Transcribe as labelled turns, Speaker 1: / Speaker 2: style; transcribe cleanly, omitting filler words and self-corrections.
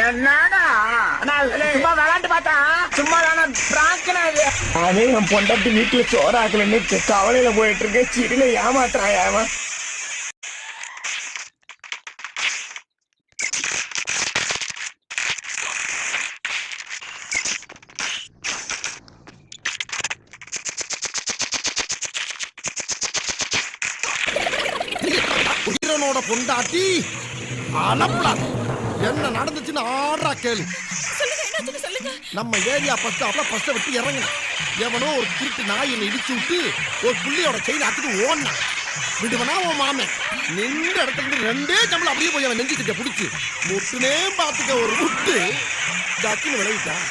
Speaker 1: என்னடா சும்மா விளையாட்டு பார்த்தா சும்மா தானே அதே என் பொண்டாட்டி வீட்டுல சோறாக்கலன்னு கவலையில போயிட்டு இருக்கேன். சிறில ஏமாத்துறான் ஏமா.
Speaker 2: உயிரனோட பொண்டாட்டி அலப்பலா என்ன நடந்துச்சுன்னு ஆடுறா கேளு. நம்ம ஏரியா பஸ்ட் அப்பல பஸ்ட விட்டு இறங்கின எவனோ ஒரு திருட்டு நாய் என்னை இடிச்சு விட்டு ஒரு புள்ளியோட செயின் அத்துட்டு ஓடினான். விடுவனா உன் மாமே நின்ற இடத்துல இருந்து 2 ஜம்பளம் அப்படியே போய் அவன் நெஞ்சு கிட்ட பிடிச்சு முட்டுனே பார்த்துக்க ஒரு முட்டு ஜாக்கின்னு விளைவிட்டான்.